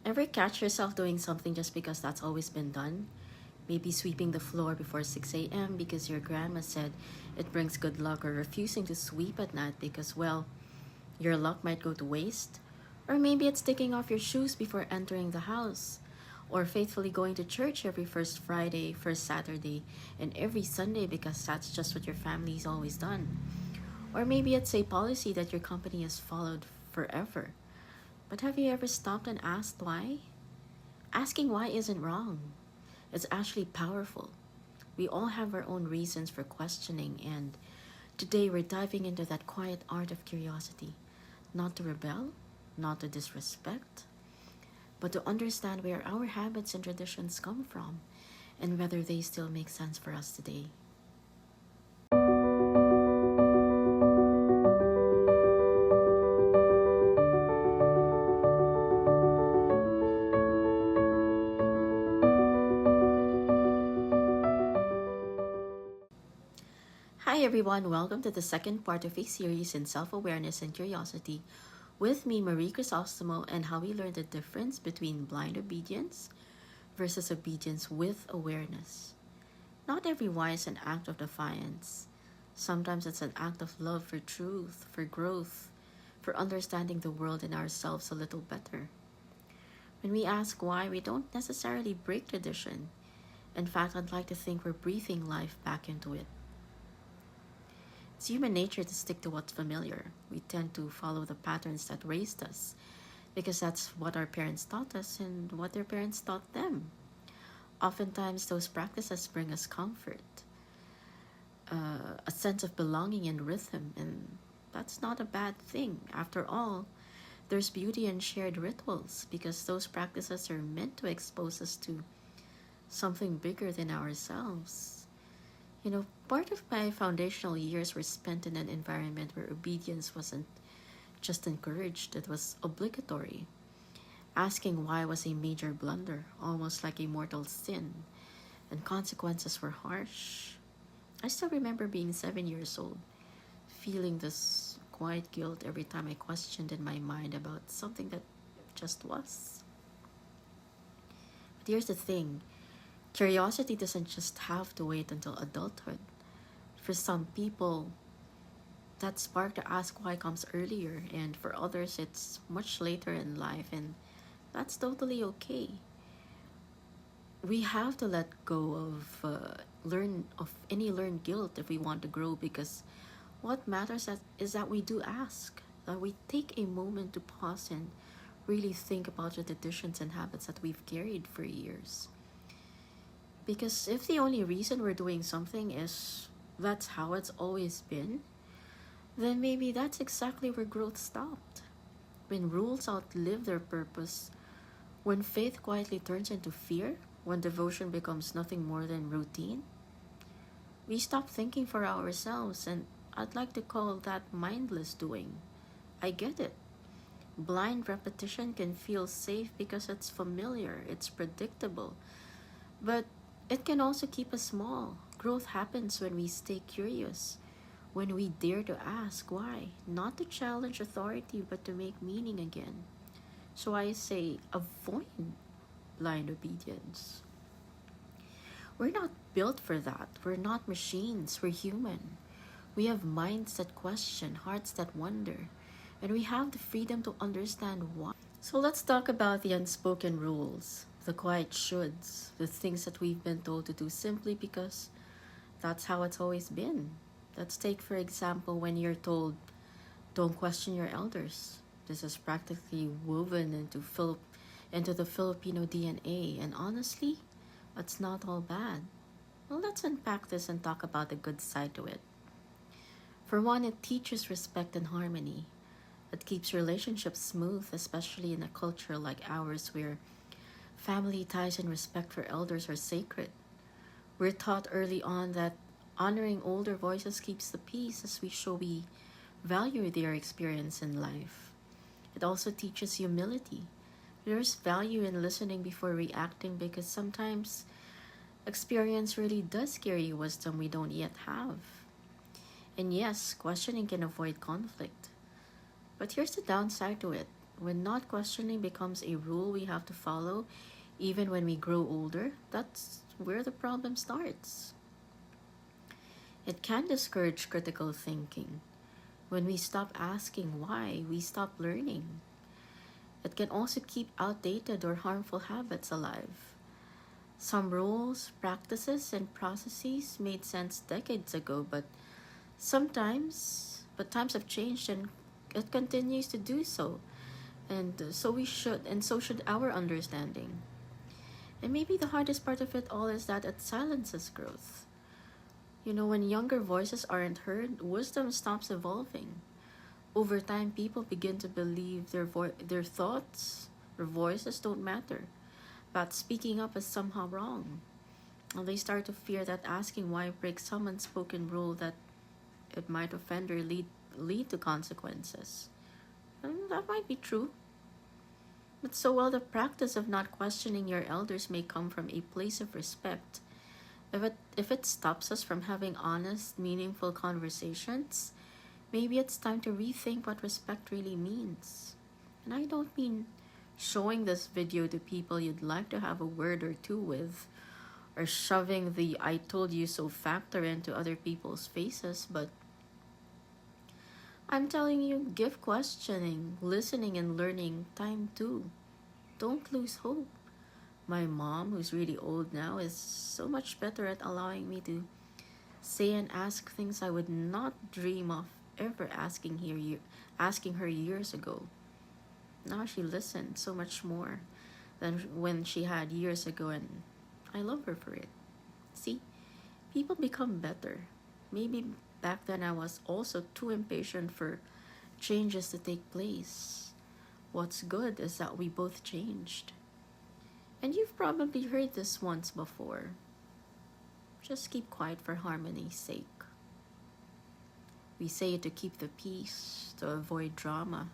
Ever catch yourself doing something just because that's always been done? Maybe sweeping the floor before 6 a.m. because your grandma said it brings good luck, or refusing to sweep at night because, well, your luck might go to waste. Or maybe it's taking off your shoes before entering the house. Or faithfully going to church every first Friday, first Saturday, and every Sunday because that's just what your family's always done. Or maybe it's a policy that your company has followed forever. But have you ever stopped and asked why? Asking why isn't wrong. It's actually powerful. We all have our own reasons for questioning, and today we're diving into that quiet art of curiosity. Not to rebel, not to disrespect, but to understand where our habits and traditions come from and whether they still make sense for us today. Hi everyone, welcome to the second part of a series in self-awareness and curiosity with me, Marie Crisostomo, and how we learn the difference between blind obedience versus obedience with awareness. Not every why is an act of defiance. Sometimes it's an act of love for truth, for growth, for understanding the world and ourselves a little better. When we ask why, we don't necessarily break tradition. In fact, I'd like to think we're breathing life back into it. It's human nature to stick to what's familiar. We tend to follow the patterns that raised us because that's what our parents taught us and what their parents taught them. Oftentimes, those practices bring us comfort, a sense of belonging and rhythm, and that's not a bad thing. After all, there's beauty in shared rituals because those practices are meant to expose us to something bigger than ourselves. Part of my foundational years were spent in an environment where obedience wasn't just encouraged, it was obligatory. Asking why was a major blunder, almost like a mortal sin, and consequences were harsh. I still remember being 7 years old, feeling this quiet guilt every time I questioned in my mind about something that just was. But here's the thing, curiosity doesn't just have to wait until adulthood. For some people, that spark to ask why comes earlier, and for others, it's much later in life, and that's totally okay. We have to let go of learn of any learned guilt if we want to grow, because what matters is that we do ask, that we take a moment to pause and really think about the traditions and habits that we've carried for years. Because if the only reason we're doing something is that's how it's always been, then maybe that's exactly where growth stopped. When rules outlive their purpose, when faith quietly turns into fear, when devotion becomes nothing more than routine, we stop thinking for ourselves, and I'd like to call that mindless doing. I get it. Blind repetition can feel safe because it's familiar, it's predictable, but it can also keep us small. Growth happens when we stay curious, when we dare to ask why, not to challenge authority, but to make meaning again. So I say, avoid blind obedience. We're not built for that. We're not machines, we're human. We have minds that question, hearts that wonder, and we have the freedom to understand why. So let's talk about the unspoken rules, the quiet shoulds, the things that we've been told to do simply because that's how it's always been. Let's take, for example, when you're told, don't question your elders. This is practically woven into the Filipino DNA, and honestly, it's not all bad. Well, let's unpack this and talk about the good side to it. For one, it teaches respect and harmony. It keeps relationships smooth, especially in a culture like ours where family ties and respect for elders are sacred. We're taught early on that honoring older voices keeps the peace as we show we value their experience in life. It also teaches humility. There's value in listening before reacting because sometimes experience really does carry wisdom we don't yet have. And yes, questioning can avoid conflict. But here's the downside to it. When not questioning becomes a rule we have to follow, even when we grow older, that's where the problem starts. It can discourage critical thinking. When we stop asking why, we stop learning. It can also keep outdated or harmful habits alive. Some rules, practices, and processes made sense decades ago, but times have changed and it continues to do so. And so should our understanding. And maybe the hardest part of it all is that it silences growth. When younger voices aren't heard, wisdom stops evolving. Over time, people begin to believe their thoughts, their voices don't matter. But speaking up is somehow wrong. And they start to fear that asking why breaks some unspoken rule that it might offend or lead to consequences. And that might be true. But so while the practice of not questioning your elders may come from a place of respect, if it stops us from having honest, meaningful conversations, maybe it's time to rethink what respect really means. And I don't mean showing this video to people you'd like to have a word or two with, or shoving the I told you so factor into other people's faces, but I'm telling you, give questioning, listening, and learning time too. Don't lose hope. My mom, who's really old now, is so much better at allowing me to say and ask things I would not dream of ever asking her years ago. Now she listens so much more than when she had years ago, and I love her for it. See, people become better. Maybe back then I was also too impatient for changes to take place. What's good is that we both changed. And you've probably heard this once before. Just keep quiet for harmony's sake. We say it to keep the peace, to avoid drama,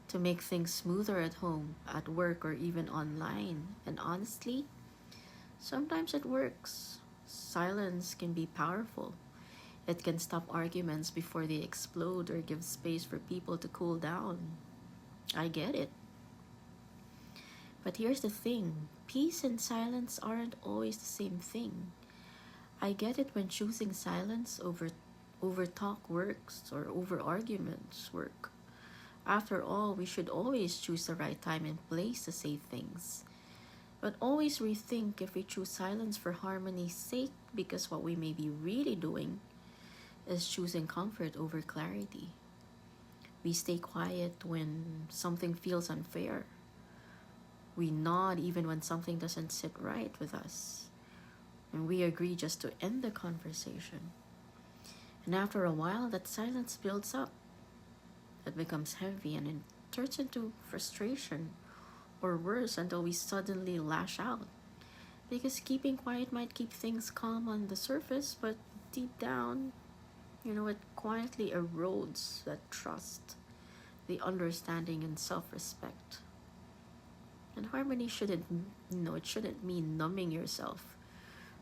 to make things smoother at home, at work, or even online. And honestly, sometimes it works. Silence can be powerful. It can stop arguments before they explode or give space for people to cool down. I get it. But here's the thing, peace and silence aren't always the same thing. I get it when choosing silence over talk works or over arguments work. After all, we should always choose the right time and place to say things. But always rethink if we choose silence for harmony's sake, because what we may be really doing is choosing comfort over clarity. We stay quiet when something feels unfair. We nod even when something doesn't sit right with us. And we agree just to end the conversation. And after a while, that silence builds up. It becomes heavy and it turns into frustration, or worse, until we suddenly lash out. Because keeping quiet might keep things calm on the surface, but deep down, it quietly erodes that trust, the understanding, and self respect. And harmony it shouldn't mean numbing yourself.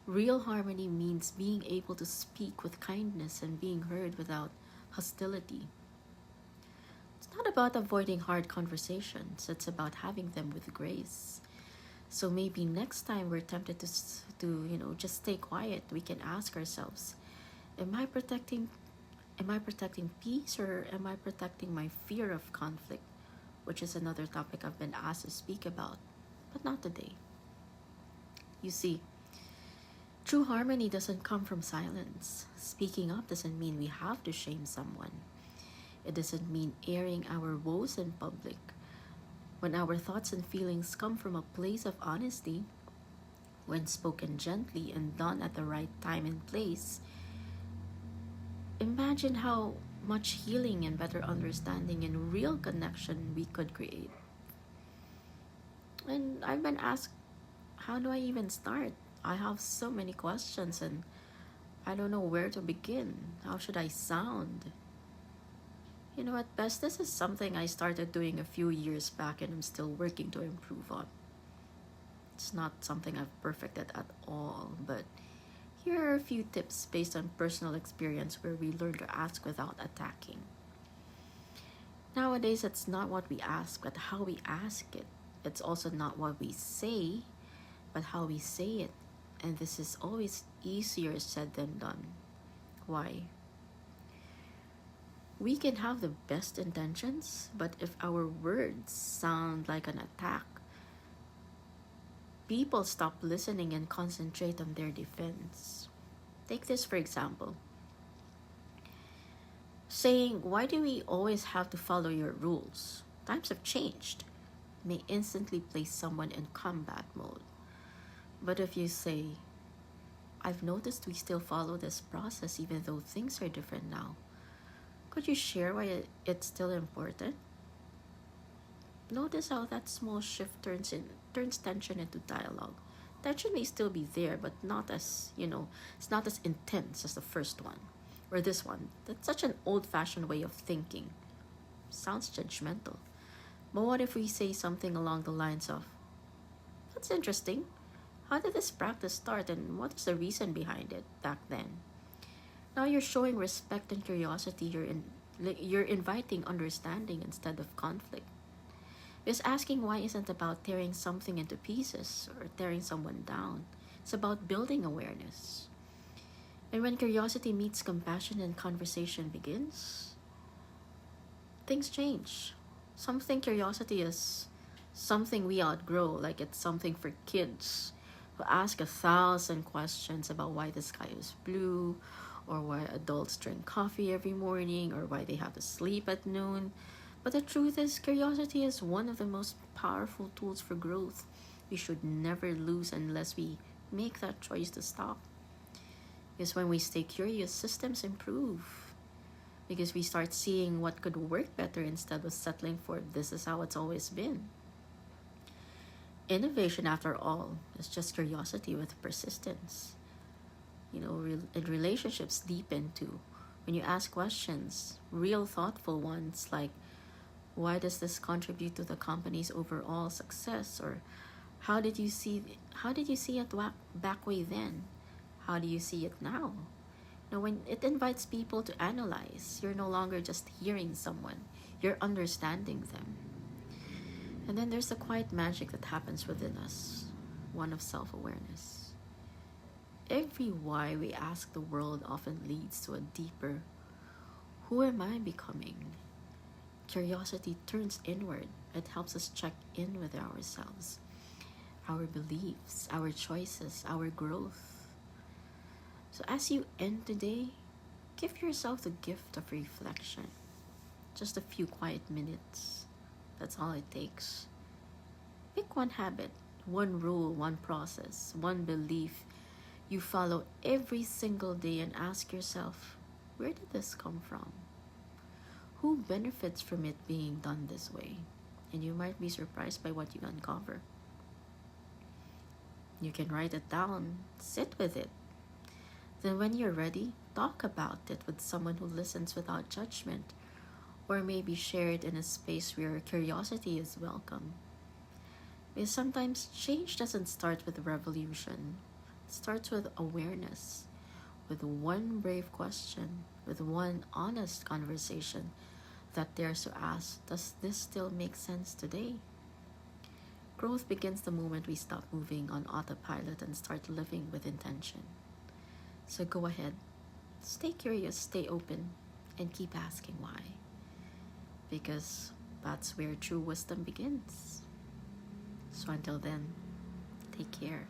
Real harmony means being able to speak with kindness and being heard without hostility. It's not about avoiding hard conversations, it's about having them with grace. So maybe next time we're tempted to just stay quiet, we can ask ourselves, am I protecting peace, or am I protecting my fear of conflict? Which is another topic I've been asked to speak about, but not today. You see, true harmony doesn't come from silence. Speaking up doesn't mean we have to shame someone. It doesn't mean airing our woes in public. When our thoughts and feelings come from a place of honesty, when spoken gently and done at the right time and place, imagine how much healing and better understanding and real connection we could create. And I've been asked, how do I even start? I have so many questions and I don't know where to begin. How should I sound? At best, this is something I started doing a few years back and I'm still working to improve on. It's not something I've perfected at all, but here are a few tips based on personal experience where we learn to ask without attacking. Nowadays, it's not what we ask, but how we ask it. It's also not what we say, but how we say it. And this is always easier said than done. Why? We can have the best intentions, but if our words sound like an attack, people stop listening and concentrate on their defense. Take this for example. Saying, "Why do we always have to follow your rules? Times have changed," may instantly place someone in combat mode. But if you say, "I've noticed we still follow this process even though things are different now. Could you share why it's still important?" Notice how that small shift turns tension into dialogue. Tension may still be there, but not as, it's not as intense as the first one. Or this one. That's such an old-fashioned way of thinking. Sounds judgmental. But what if we say something along the lines of, "That's interesting. How did this practice start and what is the reason behind it back then?" Now you're showing respect and curiosity. You're inviting understanding instead of conflict. Because asking why isn't about tearing something into pieces or tearing someone down. It's about building awareness. And when curiosity meets compassion and conversation begins, things change. Something curiosity is something we outgrow, like it's something for kids who ask 1,000 questions about why the sky is blue, or why adults drink coffee every morning, or why they have to sleep at noon. But the truth is, curiosity is one of the most powerful tools for growth we should never lose unless we make that choice to stop. Because when we stay curious, systems improve. Because we start seeing what could work better instead of settling for "this is how it's always been." Innovation, after all, is just curiosity with persistence. In relationships deepen too. When you ask questions, real thoughtful ones like, "Why does this contribute to the company's overall success?" Or how did you see it back way then? How do you see it now? When it invites people to analyze, you're no longer just hearing someone, you're understanding them. And then there's the quiet magic that happens within us, one of self-awareness. Every why we ask the world often leads to a deeper, "Who am I becoming?" Curiosity turns inward. It helps us check in with ourselves, our beliefs, our choices, our growth. So as you end today, give yourself the gift of reflection. Just a few quiet minutes. That's all it takes. Pick one habit, one rule, one process, one belief you follow every single day and ask yourself, where did this come from? Who benefits from it being done this way? And you might be surprised by what you uncover. You can write it down, sit with it. Then when you're ready, talk about it with someone who listens without judgment, or maybe share it in a space where curiosity is welcome. Because sometimes change doesn't start with revolution. It starts with awareness, with one brave question, with one honest conversation that dares to ask, does this still make sense today? Growth begins the moment we stop moving on autopilot and start living with intention. So go ahead, stay curious, stay open, and keep asking why. Because that's where true wisdom begins. So until then, take care.